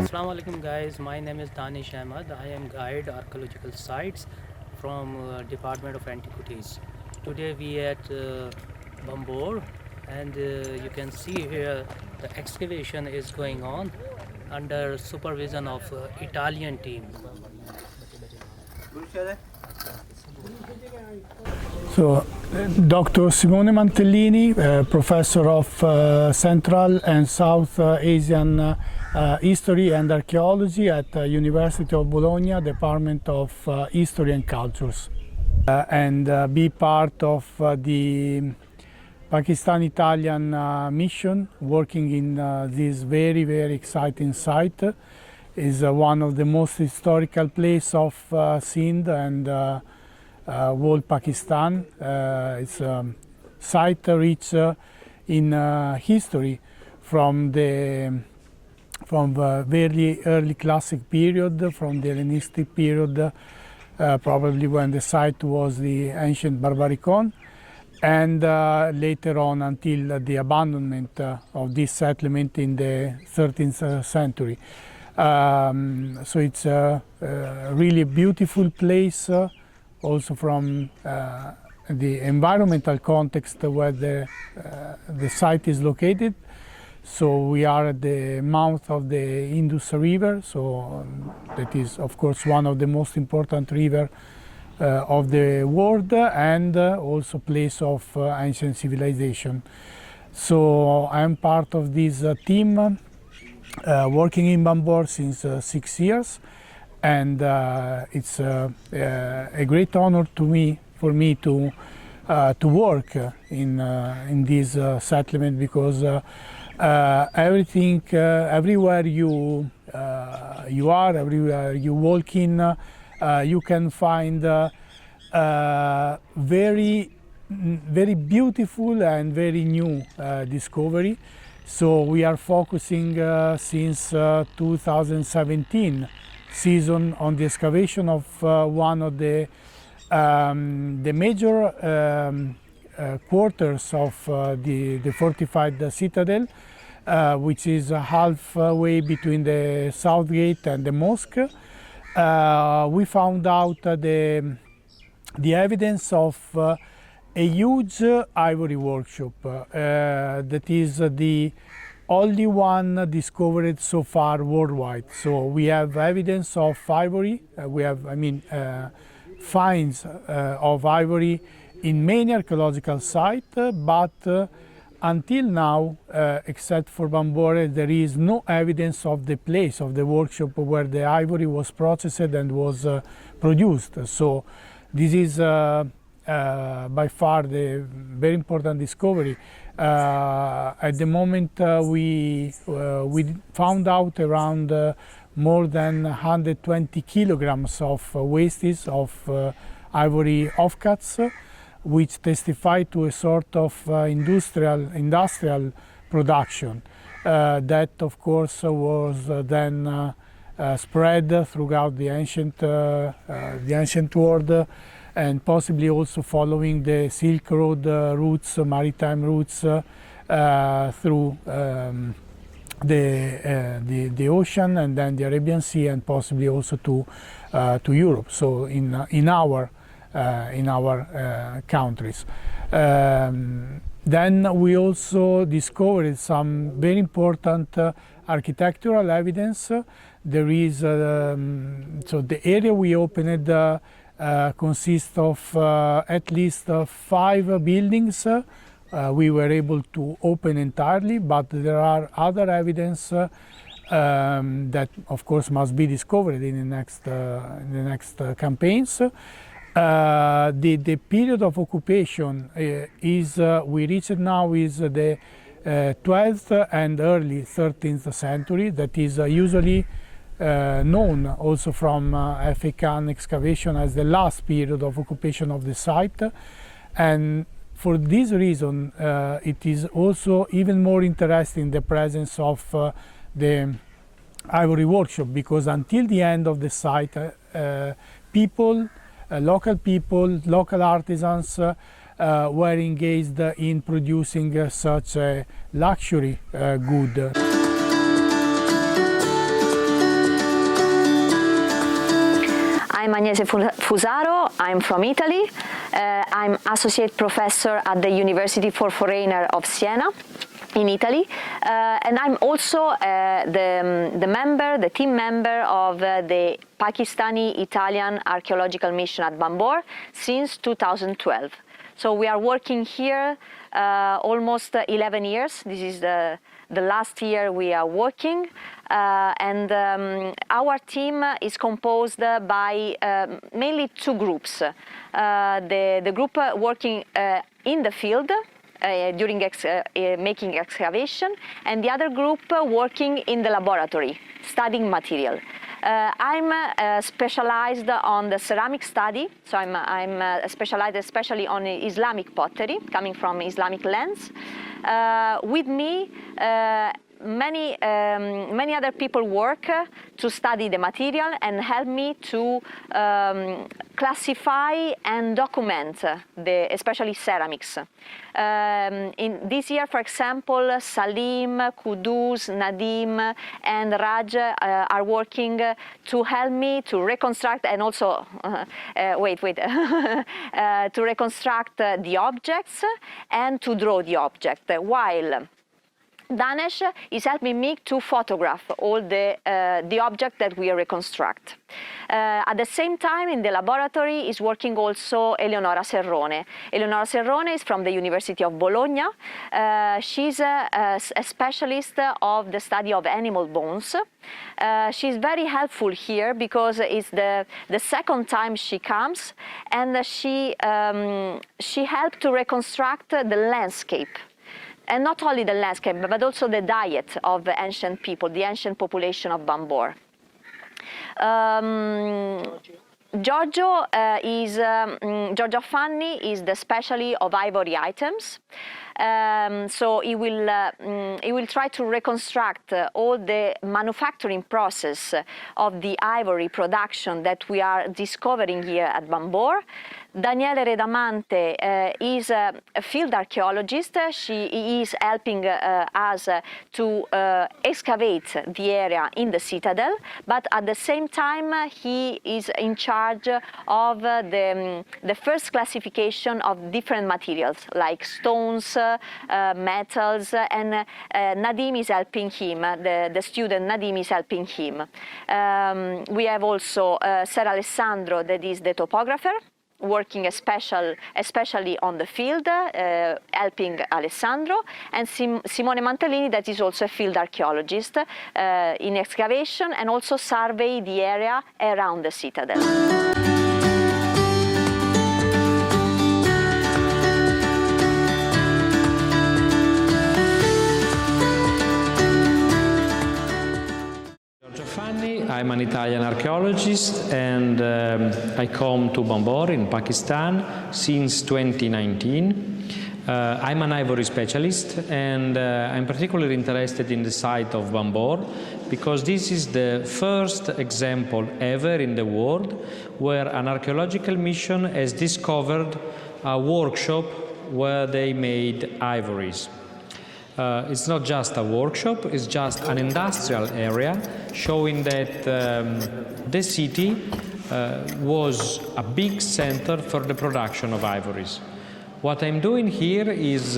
Assalamu alaikum guys, my name is Danish Ahmad. I am guide archaeological sites from Department of Antiquities. Today we at Banbhore and you can see here the excavation is going on under supervision of Italian team. So, Dr. Simone Mantellini, professor of Central and South Asian History and Archaeology at the University of Bologna, Department of History and Cultures, and be part of the Pakistan-Italian mission working in this very, very exciting site. Is one of the most historical places of Sindh and whole Pakistan. It's a site rich in history from the very early classic period, from the Hellenistic period, probably when the site was the ancient Barbaricon, and later on until the abandonment of this settlement in the 13th century. So it's a really beautiful place, also from the environmental context where the site is located. So we are at the mouth of the Indus River, so that is of course one of the most important rivers of the world, and also place of ancient civilization. So I'm part of this team working in Banbhore since 6 years, and it's a great honor for me to work in this settlement, because everything, everywhere you are, everywhere you walk in, you can find very beautiful and very new discovery. So we are focusing since 2017 season on the excavation of one of the major quarters of the fortified citadel, which is halfway between the south gate and the mosque. We found out the evidence of a huge ivory workshop that is the only one discovered so far worldwide. So we have evidence of ivory. We have, finds of ivory in many archaeological sites, but until now, except for Banbhore, there is no evidence of the place of the workshop where the ivory was processed and was produced. So this is by far the very important discovery. At the moment, we found out around more than 120 kilograms of wastes of ivory offcuts, which testify to a sort of industrial production that, of course, was then spread throughout the ancient world, and possibly also following the Silk Road routes, maritime routes, through the ocean, and then the Arabian Sea, and possibly also to Europe. So in our countries. Then we also discovered some very important architectural evidence. There is so the area we opened consists of at least 5 buildings. We were able to open entirely, but there are other evidence that, of course, must be discovered in the next campaigns. The period of occupation is we reached now is the 12th and early 13th century. That is usually known also from African excavation as the last period of occupation of the site, and for this reason it is also even more interesting the presence of the ivory workshop, because until the end of the site local artisans were engaged in producing such a luxury good. I'm Agnese Fusaro, I'm from Italy. I'm associate professor at the University for Foreigners of Siena in Italy, and I'm also the team member of the Pakistani-Italian archaeological mission at Banbhore since 2012. So we are working here almost 11 years. This is the last year we are working, and our team is composed by mainly two groups. The group working in the field during making excavation, and the other group working in the laboratory, studying material. I'm specialized on the ceramic study, so I'm specialized especially on Islamic pottery, coming from Islamic lands. With me, many other people work to study the material and help me to classify and document especially ceramics. In this year, for example, Salim, Kudus, Nadim, and Raj are working to help me to reconstruct and also to reconstruct the objects and to draw the object, while Danesh is helping me to photograph all the objects that we reconstruct. At the same time, in the laboratory is working also Eleonora Serrone. Eleonora Serrone is from the University of Bologna. She's a specialist of the study of animal bones. She's very helpful here because it's the second time she comes, and she helped to reconstruct the landscape. And not only the landscape, but also the diet of the ancient people, the ancient population of Banbhore. Giorgio Fanni is the specialist of ivory items. So he will try to reconstruct all the manufacturing process of the ivory production that we are discovering here at Banbhore. Daniele Redamante is a field archaeologist. He is helping us to excavate the area in the citadel, but at the same time he is in charge of the first classification of different materials like stones, metals, and Nadim is helping him, the student Nadim is helping him. We have also Ser Alessandro, that is the topographer, working especially on the field, helping Alessandro, and Simone Mantellini, that is also a field archaeologist in excavation and also survey the area around the citadel. I'm an Italian archaeologist, and I come to Banbhore in Pakistan since 2019. I'm an ivory specialist, and I'm particularly interested in the site of Banbhore because this is the first example ever in the world where an archaeological mission has discovered a workshop where they made ivories. It's not just a workshop, it's just an industrial area showing that the city was a big center for the production of ivories. What I'm doing here is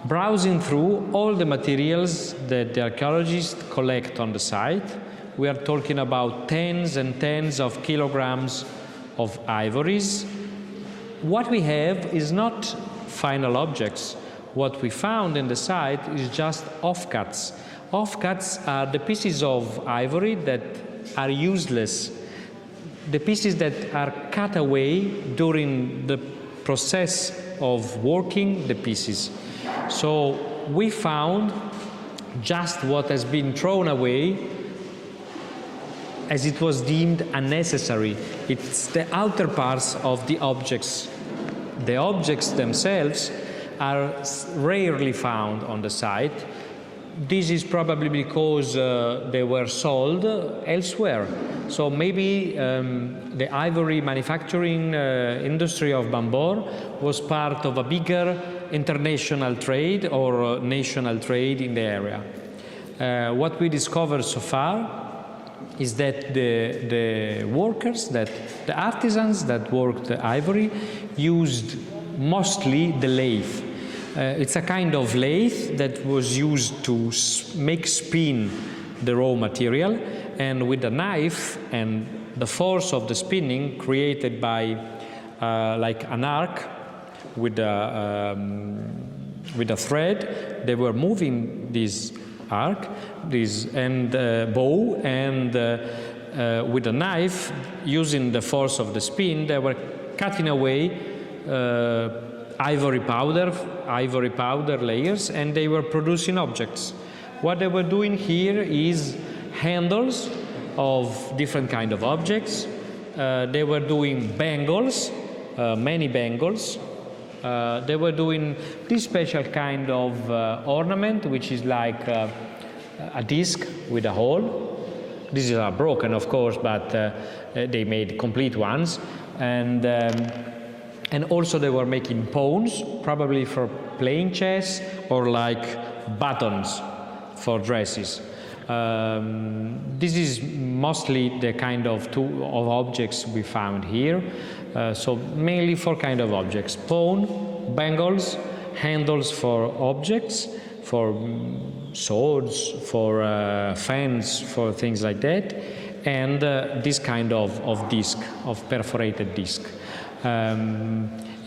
browsing through all the materials that the archaeologists collect on the site. We are talking about tens and tens of kilograms of ivories. What we have is not final objects. What we found in the site is just offcuts. Offcuts are the pieces of ivory that are useless, the pieces that are cut away during the process of working the pieces. So we found just what has been thrown away as it was deemed unnecessary. It's the outer parts of the objects. The objects themselves are rarely found on the site. This is probably because they were sold elsewhere. So maybe the ivory manufacturing industry of Banbhore was part of a bigger international trade or national trade in the area. What we discovered so far is that the workers, the artisans that worked the ivory used mostly the lathe. It's a kind of lathe that was used to make spin the raw material, and with a knife and the force of the spinning created by like an arc with a thread, they were moving this arc, and bow, and with a knife, using the force of the spin, they were cutting away ivory powder layers, and they were producing objects. What they were doing here is handles of different kind of objects. They were doing bangles, many bangles. They were doing this special kind of ornament, which is like a disc with a hole. These are broken, of course, but they made complete ones. And also they were making pawns, probably for playing chess, or like buttons for dresses. This is mostly the kind of objects we found here. So mainly 4 kind of objects: pawn, bangles, handles for objects, for swords, for fans, for things like that, and this kind of disc, of perforated disc.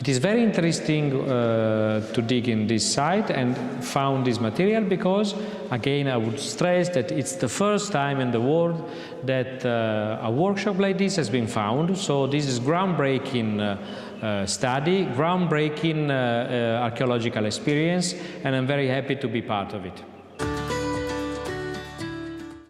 It is very interesting to dig in this site and found this material because, again, I would stress that it's the first time in the world that a workshop like this has been found. So this is groundbreaking study, groundbreaking archaeological experience, and I'm very happy to be part of it.